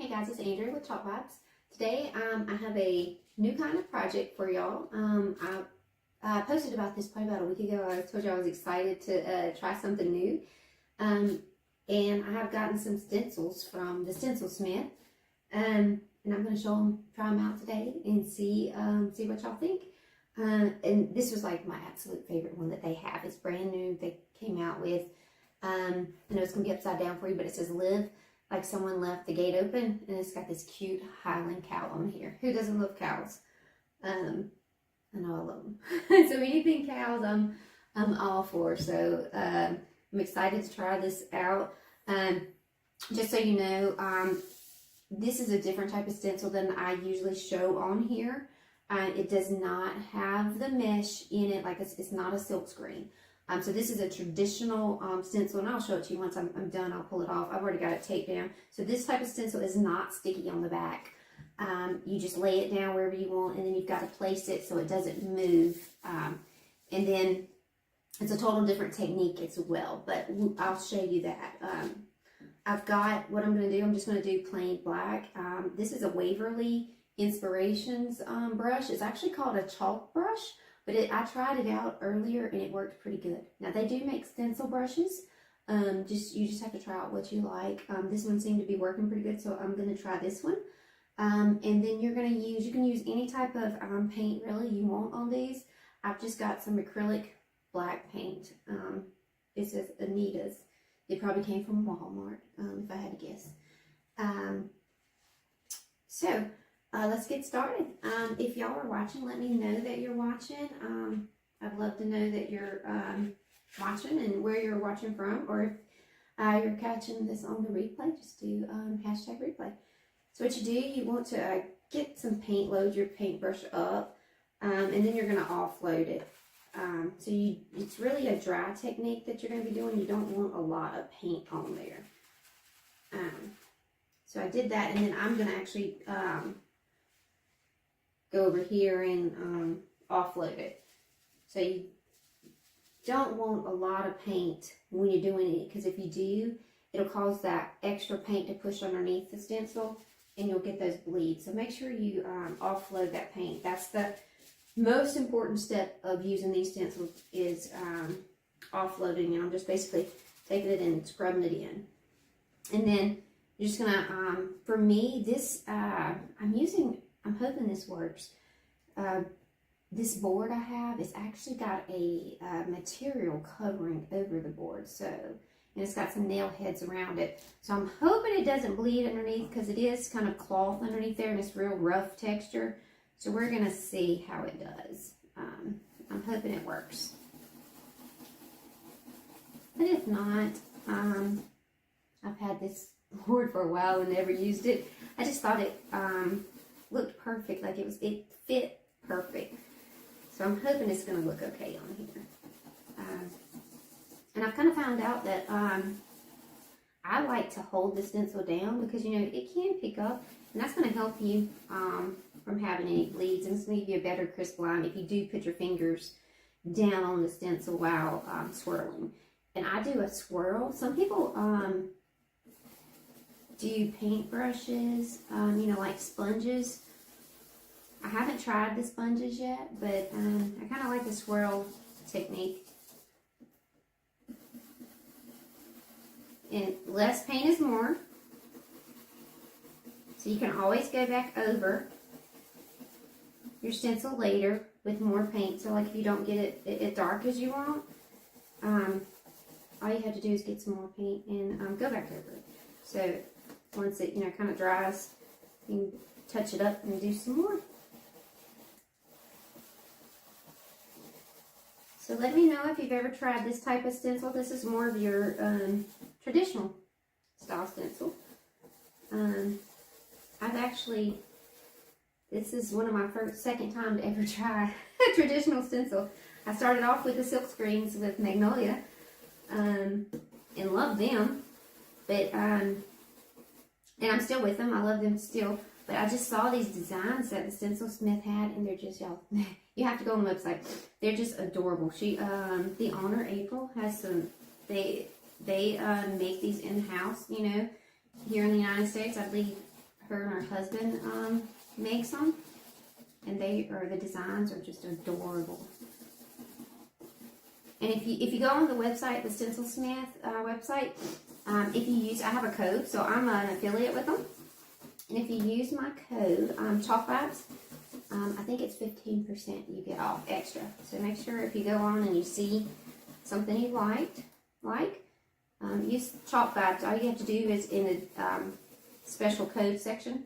Hey guys, it's Andrea with Chalk Vibes. Today I have a new kind of project for y'all. I posted about this probably about a week ago. I told you I was excited to try something new. And I have gotten some stencils from the Stencilsmith. And I'm going to try them out today and see what y'all think. And this was like my absolute favorite one that they have. It's brand new. They came out with, I know it's going to be upside down for you, but it says live like someone left the gate open, and it's got this cute Highland cow on here. Who doesn't love cows? I know I love them. So anything cows, I'm all for. So I'm excited to try this out. Just so you know, this is a different type of stencil than I usually show on here. It does not have the mesh in it, like it's not a silk screen. So this is a traditional stencil, and I'll show it to you once I'm done. I'll pull it off. I've already got it taped down. So this type of stencil is not sticky on the back. You just lay it down wherever you want, and then you've got to place it so it doesn't move. And then it's a total different technique as well, but I'll show you that. I've got what I'm going to do. I'm just going to do plain black. This is a Waverly Inspirations brush. It's actually called a chalk brush. But I tried it out earlier and it worked pretty good. Now they do make stencil brushes. You just have to try out what you like. This one seemed to be working pretty good, so I'm going to try this one. And then you can use any type of paint really you want on these. I've just got some acrylic black paint. It says Anita's. It probably came from Walmart, if I had to guess. Let's get started. If y'all are watching, let me know that you're watching. I'd love to know that you're watching and where you're watching from, or if you're catching this on the replay, just do hashtag replay. So what you do, you want to get some paint, load your paintbrush up, and then you're going to offload it. It's really a dry technique that you're going to be doing. You don't want a lot of paint on there. So I did that, and then I'm going to actually go over here and offload it. So you don't want a lot of paint when you're doing it, because if you do, it'll cause that extra paint to push underneath the stencil and you'll get those bleeds. So make sure you offload that paint. That's the most important step of using these stencils, is offloading. And I'm just basically taking it and scrubbing it in. And then you're just gonna, for me, this, I'm hoping this works. This board I have is actually got a material covering over the board, and it's got some nail heads around it. So I'm hoping it doesn't bleed underneath, because it is kind of cloth underneath there and it's real rough texture. So we're gonna see how it does. I'm hoping it works. But if not, I've had this board for a while and never used it. I just thought it looked perfect, like it fit perfect. So I'm hoping it's going to look okay on here. And I've kind of found out that I like to hold the stencil down, because, you know, it can pick up, and that's going to help you from having any bleeds, and it's going to give you a better crisp line if you do put your fingers down on the stencil while swirling. And I do a swirl. Some people do paint brushes, you know, like sponges. I haven't tried the sponges yet, but I kind of like the swirl technique. And less paint is more. So you can always go back over your stencil later with more paint. So like if you don't get it as dark as you want, all you have to do is get some more paint and go back over it. So once it, you know, kind of dries, you can touch it up and do some more. So let me know if you've ever tried this type of stencil. This is more of your traditional style stencil. This is one of my second time to ever try a traditional stencil. I started off with the silk screens with Magnolia and loved them, but and I'm still with them. I love them still. But I just saw these designs that the Stencilsmith had, and they're just, y'all, you have to go on the website. They're just adorable. She, the owner, April, has some, they make these in-house, you know, here in the United States. I believe her and her husband makes them, and the designs are just adorable. And if you go on the website, the Stencilsmith website, if you use, I have a code, so I'm an affiliate with them. And if you use my code, Chalk Vibes, I think it's 15% you get off extra. So make sure if you go on and you see something you use Chalk Vibes. All you have to do is in the special code section,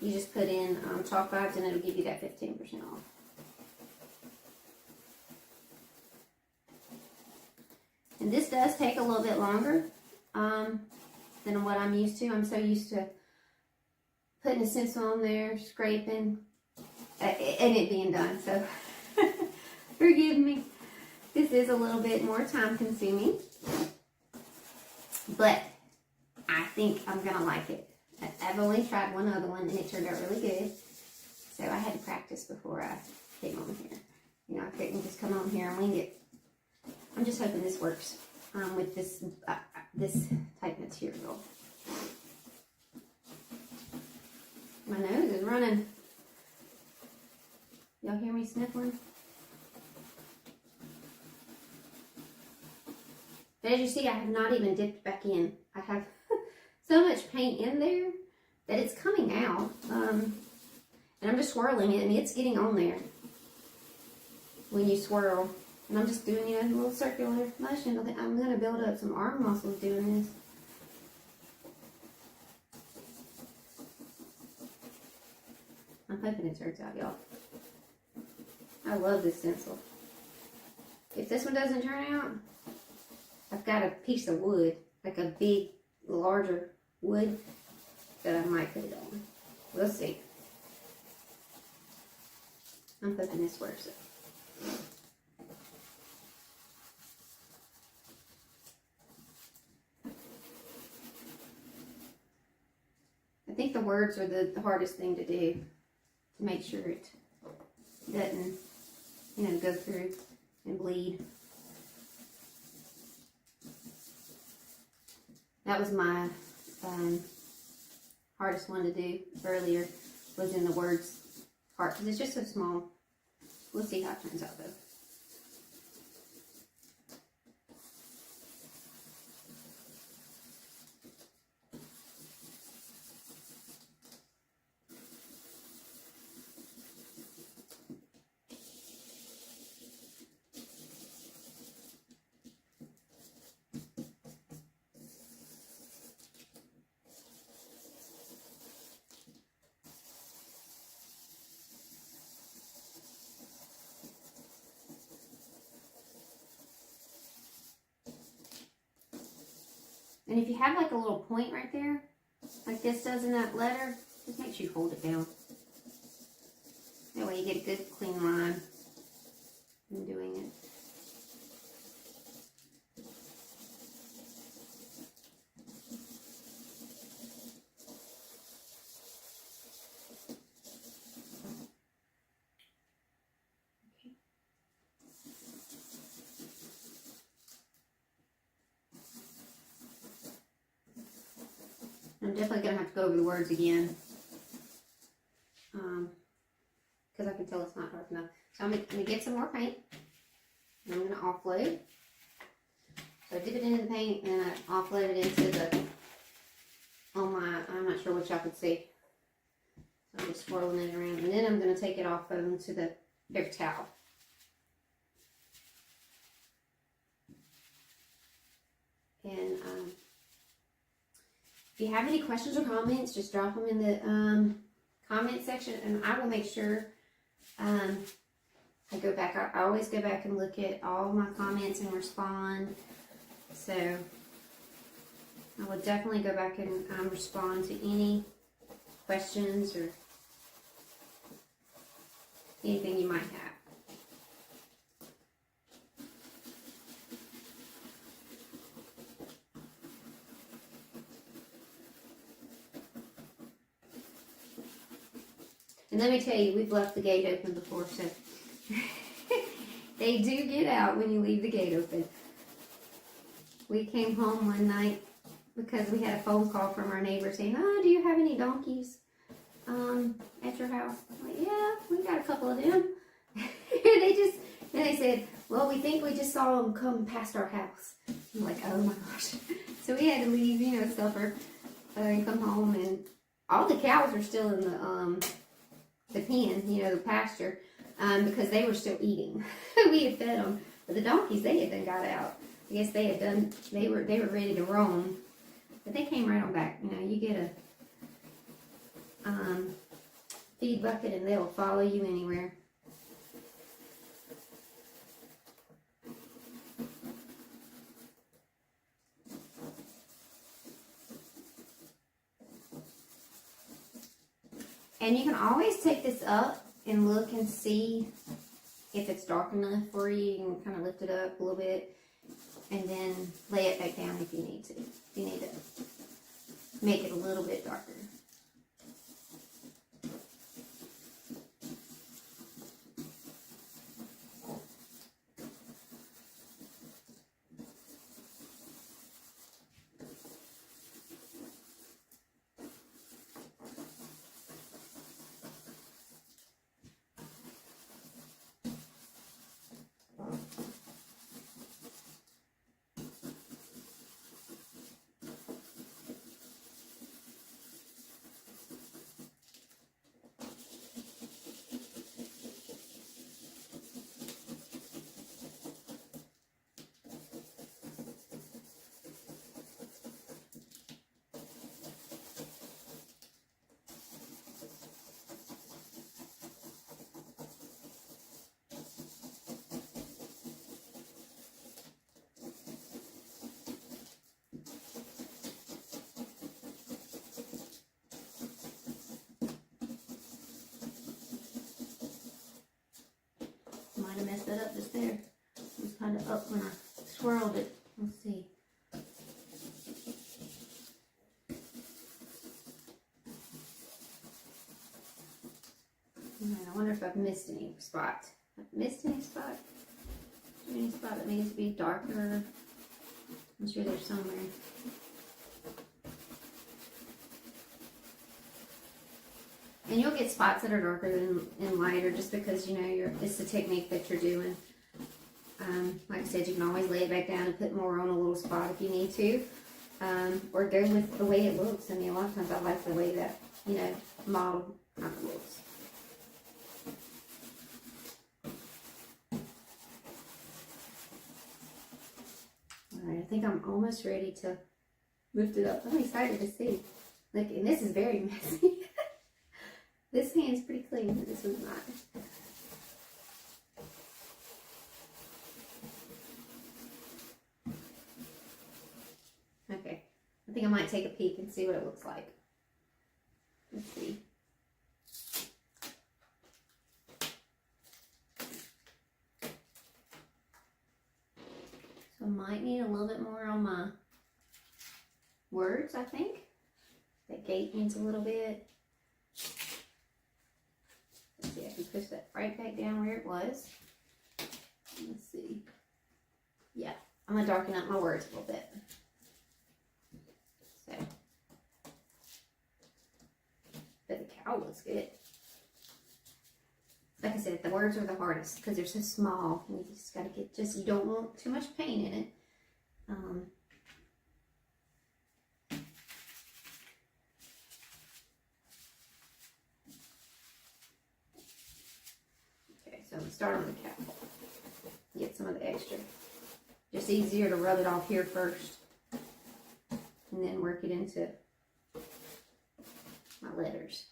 you just put in Chalk Vibes and it'll give you that 15% off. And this does take a little bit longer than what I'm used to. I'm so used to putting a stencil on there, scraping, and it being done. So forgive me. This is a little bit more time consuming, but I think I'm gonna like it. I've only tried one other one and it turned out really good. So I had to practice before I came on here. You know, I couldn't just come on here and wing it. I'm just hoping this works with this type material. My nose is running. Y'all hear me sniffling? But as you see, I have not even dipped back in. I have so much paint in there that it's coming out. And I'm just swirling it, and it's getting on there when you swirl. And I'm just doing, you know, a little circular motion. I'm going to build up some arm muscles doing this. I'm hoping it turns out, y'all. I love this stencil. If this one doesn't turn out, I've got a piece of wood, like a big, larger wood, that I might put it on. We'll see. I'm hoping this works. I think the words are the hardest thing to do, to make sure it doesn't, you know, go through and bleed. That was my hardest one to do earlier, was in the words part, because it's just so small. We'll see how it turns out though. And if you have like a little point right there, like this does in that letter, just make sure you hold it down. That way you get a good clean line in doing it. I'm definitely going to have to go over the words again, because I can tell it's not dark enough. So I'm going to get some more paint, and I'm going to offload. So I dip it into the paint, and I offload it into the, I'm not sure what y'all could see. So I'm just swirling it around, and then I'm going to take it off onto the paper towel. And if you have any questions or comments, just drop them in the comment section, and I will make sure I go back. I always go back and look at all my comments and respond. So I will definitely go back and respond to any questions or anything you might have. And let me tell you, we've left the gate open before, so they do get out when you leave the gate open. We came home one night because we had a phone call from our neighbor saying, "Oh, do you have any donkeys at your house?" I'm like, "Yeah, we got a couple of them." And they said, "Well, we think we just saw them come past our house." I'm like, "Oh my gosh!" So we had to leave, supper, and come home, and all the cows are still in the pen, the pasture, because they were still eating. We had fed them, but the donkeys, they had done got out. I guess they were ready to roam, but they came right on back. You get a feed bucket and they'll follow you anywhere. And you can always take this up and look and see if it's dark enough for you. You can kind of lift it up a little bit and then lay it back down if you need to. If you need to make it a little bit darker. Might have messed that up just there. It was kind of up when I swirled it. Let's see. I wonder if I've missed any spot. Missed any spot? Any spot that needs to be darker? I'm sure there's somewhere. And you'll get spots that are darker and lighter just because, it's the technique that you're doing. Like I said, you can always lay it back down and put more on a little spot if you need to. Or go with the way it looks. I mean, a lot of times I like the way that, model kind of looks. Alright, I think I'm almost ready to lift it up. I'm excited to see. Look, and this is very messy. This hand's pretty clean, but this one's not. Okay, I think I might take a peek and see what it looks like. Let's see. So I might need a little bit more on my words, I think. That gate needs a little bit. Let's see, I can push that right back down where it was. Let's see. Yeah, I'm going to darken up my words a little bit. So, but the cow looks good. Like I said, the words are the hardest because they're so small. You just got to get, you don't want too much paint in it. Okay, so I'm going to start on the cow. Get some of the extra. Just easier to rub it off here first. And then work it into my letters.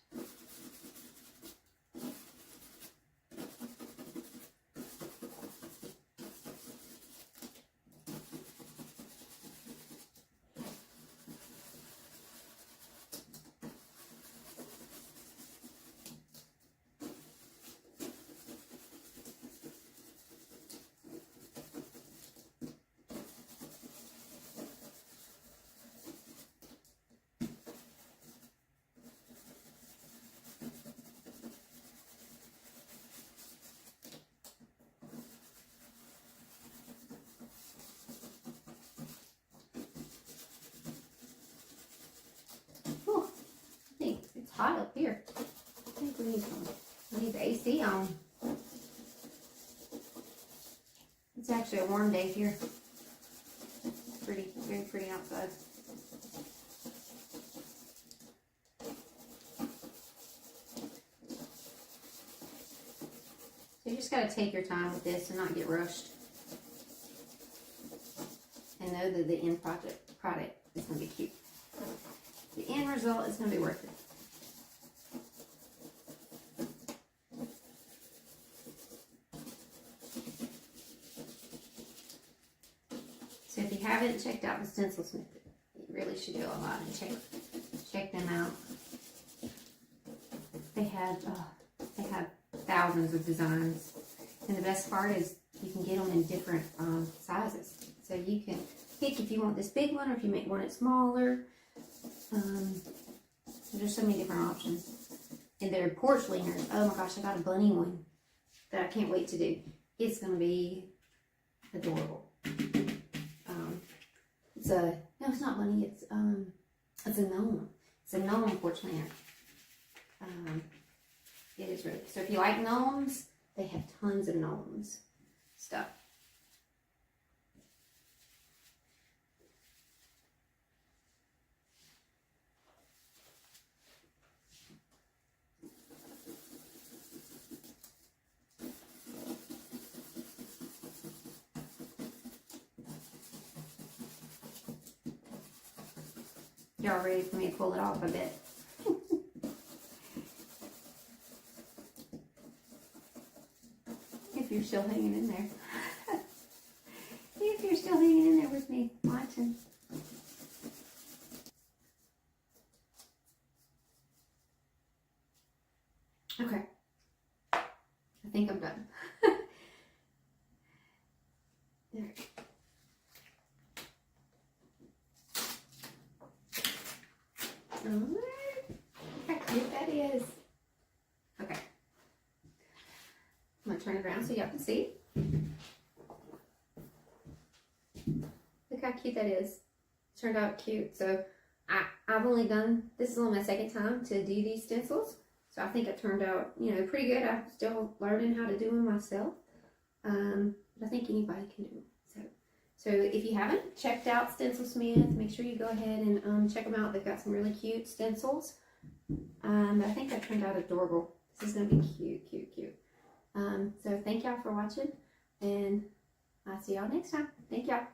hot up here. I think we need the AC on. It's actually a warm day here. Pretty, very pretty outside. So you just got to take your time with this and not get rushed. And know that the end product is going to be cute. The end result is going to be worth it. So if you haven't checked out the Stencilsmith, you really should go online and check them out. They have thousands of designs, and the best part is you can get them in different sizes. So you can pick if you want this big one or if you want it smaller. There's so many different options. And they're porch leaners. Oh my gosh, I got a bunny one that I can't wait to do. It's going to be adorable. No, it's not bunny. It's a gnome. It's a gnome porch leaner. It is really, so if you like gnomes, they have tons of gnomes stuff. Y'all ready for me to pull it off a bit? If you're still hanging in there. If you're still hanging in there with me, watching. Okay. I think I'm done. There. Look how cute that is. Okay. I'm going to turn it around so y'all can see. Look how cute that is. Turned out cute. So I've only done, this is only my second time to do these stencils. So I think it turned out, pretty good. I'm still learning how to do them myself. But I think anybody can do them. So if you haven't checked out Stencilsmith, make sure you go ahead and check them out. They've got some really cute stencils. I think that turned out adorable. This is going to be cute, cute, cute. So thank y'all for watching, and I'll see y'all next time. Thank y'all.